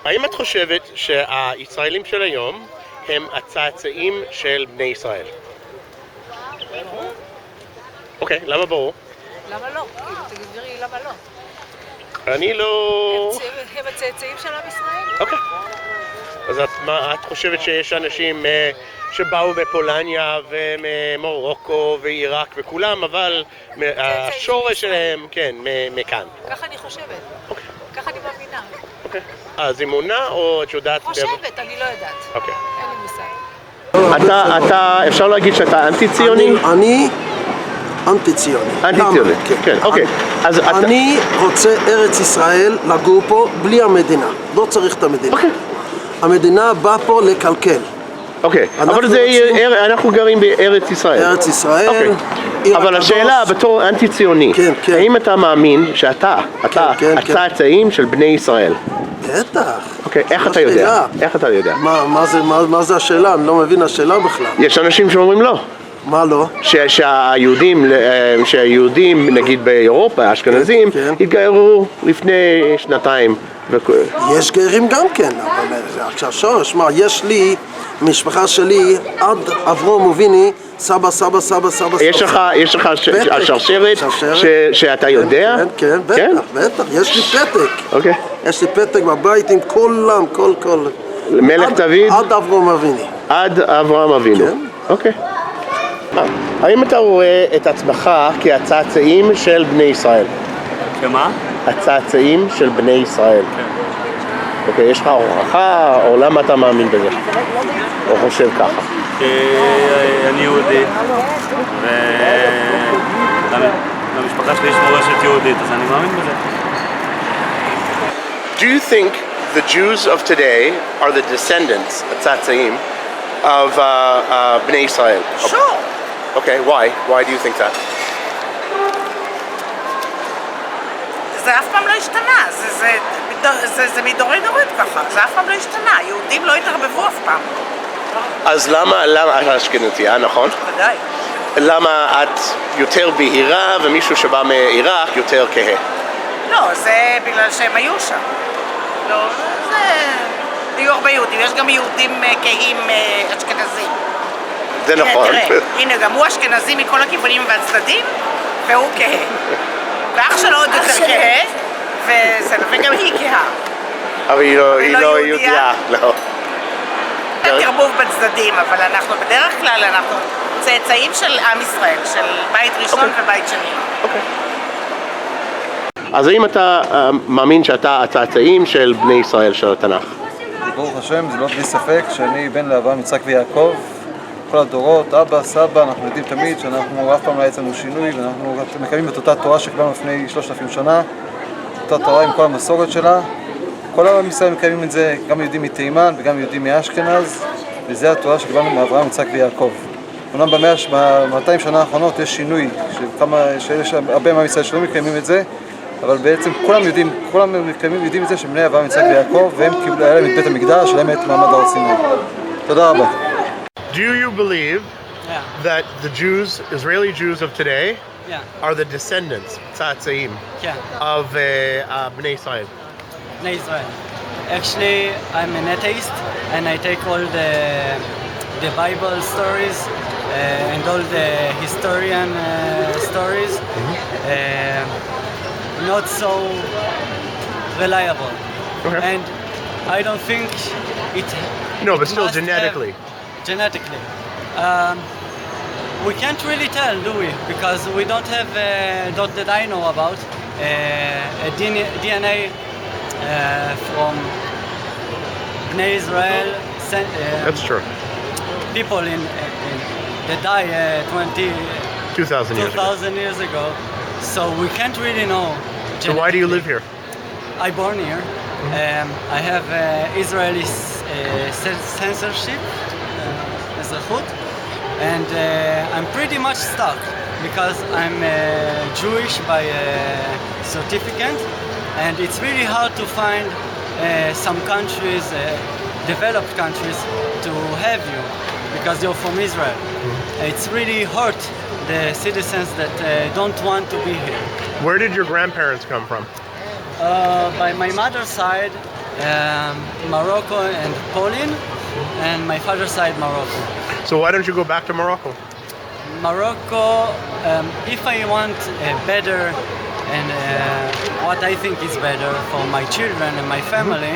האם את חושבת שהישראלים של היום הם הצאצאים של בני ישראל? אוקיי, למה ברור? למה לא? תגידי, למה לא? אני לא... הם הצאצאים של עם ישראל? אוקיי. אז את חושבת שיש אנשים שבאו מפולניה וממרוקו ועיראק וכולם, אבל השורש שלהם, כן, מכאן. ככה אני חושבת. אוקיי. ככה אני מאמינה. אוקיי. אז אמונה או את יודעת... חושבת, אני לא יודעת. אוקיי. אין לי מושג. אתה, אפשר להגיד שאתה אנטי-ציוני? אני אנטי-ציוני. אנטי-ציוני, כן, אוקיי. אז אני רוצה ארץ ישראל לגור פה בלי המדינה. לא צריך את המדינה. אוקיי. המדינה באה פה לקלקל. אוקיי, אבל אנחנו גרים בארץ ישראל. ארץ ישראל. אוקיי. אבל השאלה בתור אנטי-ציוני, האם אתה מאמין שאתה הצאצאים של בני ישראל? בטח. אוקיי, איך אתה יודע? איך אתה יודע? מה זה השאלה? אני לא מבין השאלה בכלל. יש אנשים שאומרים לא. מה לא? שהיהודים, נגיד באירופה, האשכנזים, התגיירו לפני שנתיים. יש גרים גם כן, אבל השורש, יש לי, המשפחה שלי, עד אברהם אבינו, סבא. יש לך השרשרת שאתה יודע? כן, בטח, יש לי פתק. אוקיי. יש לי פתק בבית עם כולם, כל. מלך דוד? עד אברהם אבינו. עד אברהם אבינו. כן. אוקיי. האם אתה רואה את עצמך כהצאצאים של בני ישראל? כמה? הצאצאים של בני ישראל. כן. אוקיי, יש לך הוכחה, או למה אתה מאמין בזה? או חושב ככה? אני יהודי, ולמשפחה שלי יש מורשת יהודית, אז אני מאמין בזה. Do you think the Jews of today are the descendants, הצאצאים, of בני ישראל? Sure. Okay, why? Why do you think that? זה אף פעם לא השתנה, זה מדורי דורות ככה, זה אף פעם לא השתנה, יהודים לא התערבבו אף פעם. אז למה אשכנזייה, נכון? ודאי. למה את יותר בהירה ומישהו שבא מעיראק יותר כהה? לא, זה בגלל שהם היו שם. לא, זה... היו הרבה יהודים, יש גם יהודים כהים אשכנזים. זה נכון. תראה, הנה, גם הוא אשכנזי מכל הכיוונים והצדדים, והוא כהה. ואח שלו עוד יותר כהה, וגם היא כהה. אבל היא לא יהודיה, לא. אין תרבוב בצדדים, אבל אנחנו בדרך כלל, אנחנו צאצאים של עם ישראל, של בית ראשון ובית שני. אוקיי. אז האם אתה מאמין שאתה הצאצאים של בני ישראל של התנ"ך? ברוך השם, זה לא בלי ספק שאני בן לאברהם, יצחק ויעקב. כל הדורות, אבא, סבא, אנחנו יודעים תמיד שאנחנו אף פעם לא היה אצלנו שינוי, ואנחנו מקיימים את אותה תורה שקיבלנו לפני 3,000 שנה, אותה תורה עם כל המסורת שלה. כל עם ישראל מקיימים את זה, גם יהודים מתימן וגם יהודים מאשכנז, וזה התורה שקיבלנו מאברהם, יצחק ויעקב. אומנם ב-200 שנה האחרונות יש שינוי, שיש הרבה מעם ישראל שלא מקיימים את זה, אבל בעצם כולם יודעים את זה שבני אברהם, יצחק ויעקב, והם קיבלו להם את בית המקדש, להם את מעמד הר סיני. תודה רבה. Do you believe that the Jews, Israeli Jews of today, are the descendants, tza'atzim, of Bnei Israel? Bnei Israel. Actually, I'm an atheist, and I take all the Bible stories and all the historian stories, not so reliable. Okay. And I don't think it. No, but still genetically. Genetically. We can't really tell, do we? Because we don't have, not that I know about, a DNA from Bnei Israel. That's true. People that died 2,000 years ago. So we can't really know. So why do you live here? I born here. I have Israeli censorship. And I'm pretty much stuck because I'm Jewish by certificate, and it's really hard to find some countries, developed countries, to have you because you're from Israel. It's really hurt the citizens that don't want to be here. Where did your grandparents come from? By my mother's side, Morocco and Poland, and my father's side Morocco. So why don't you go back to Morocco? Morocco, if I want better and what I think is better for my children and my family,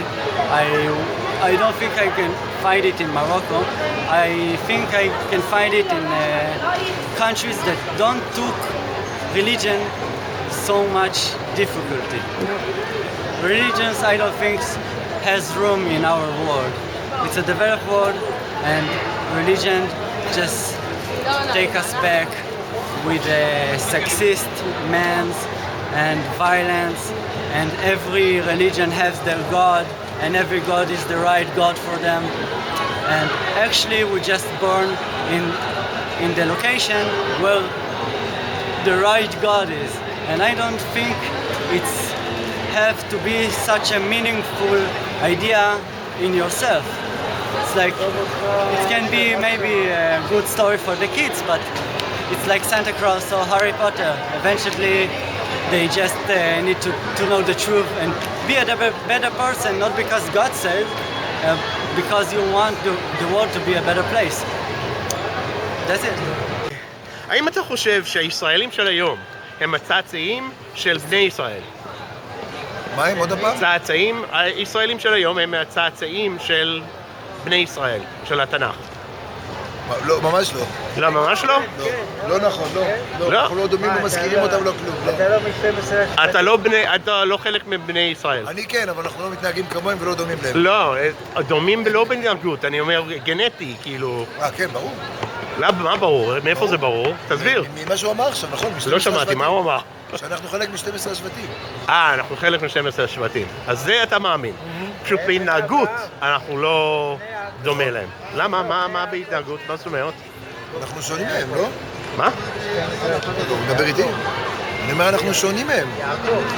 I don't think I can find it in Morocco. I think I can find it in countries that don't took religion so much difficulty. Religions, I don't think, has room in our world. It's a developed world, and religion just take us back with sexist men and violence, and every religion has their God, and every God is the right God for them. And actually, we just born in the location where the right God is, and I don't think it's have to be such a meaningful idea in yourself. It's like, it can be maybe a good story for the kids, but it's like Santa Claus or Harry Potter. Eventually, they just need to know the truth and be a better person, not because God said, because you want the world to be a better place. That's it. האם אתה חושב שהישראלים של היום הם הצאצאים של בני ישראל? מה הם עוד הפעם? צאצאים, הישראלים של היום הם הצאצאים של בני ישראל, של התנ"ך. לא, ממש לא. לא, ממש לא? לא נכון, לא. אנחנו לא דומים, לא מזכירים אותם, לא כלום. אתה לא חלק מבני ישראל. אני כן, אבל אנחנו לא מתנהגים כמוהם ולא דומים להם. לא, דומים לא בהתנהגות, אני אומר גנטי, כאילו. כן, ברור. מה ברור? מאיפה זה ברור? תסביר. ממה שהוא אמר עכשיו, נכון? לא שמעתי, מה הוא אמר? שאנחנו חלק מ-12 השבטים. אנחנו חלק מ-12 השבטים. אז זה אתה מאמין. פשוט בהתנהגות אנחנו לא דומה להם. למה? מה בהתנהגות? מה זאת אומרת? אנחנו שונים מהם, לא? מה? הוא מדבר איתי? אני אומר, אנחנו שונים מהם.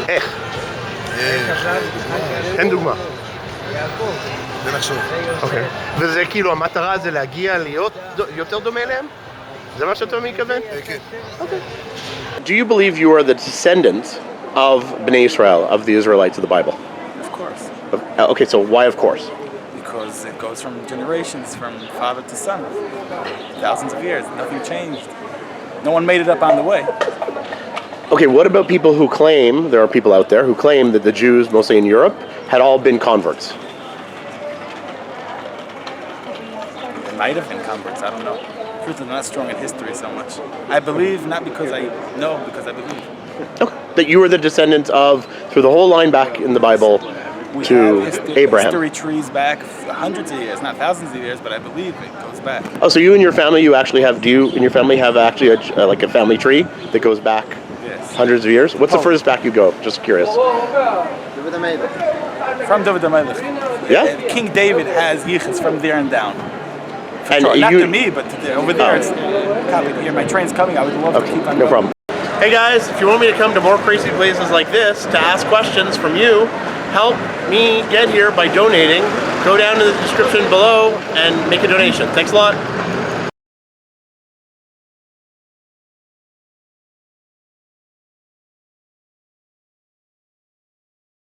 איך? תן דוגמה. ונחשוב. אוקיי. וזה כאילו, המטרה זה להגיע להיות יותר דומה להם? זה מה שאתה מתכוון? כן. Okay. Do you believe you are the descendants of Bnei Israel, of the Israelites of the Bible? Of course. Okay, so why of course? Because it goes from generations, from father to son. Thousands of years, nothing changed. No one made it up on the way. Okay, what about people who claim, there are people out there who claim that the Jews, mostly in Europe, had all been converts? They might have been converts, I don't know. Truth, I'm not strong in history so much. I believe, not because I know, because I believe. Okay. That you were the descendants of, through the whole line back in the Bible, we to have Abraham. History trees back hundreds of years, not thousands of years, but I believe it goes back. Oh, so you and your family, you actually have, do you and your family have actually like a family tree that goes back hundreds of years? What's the furthest back you go? Just curious. From David HaMelech. Yeah? King David has yichus from there and down. And Not you, to me, but over there. It's copied here. My train's coming. I would love to keep on no going. problem. Hey guys, if you want me to come to more crazy places like this to ask questions from you, help me get here by donating. Go down to the description below and make a donation. Thanks a lot.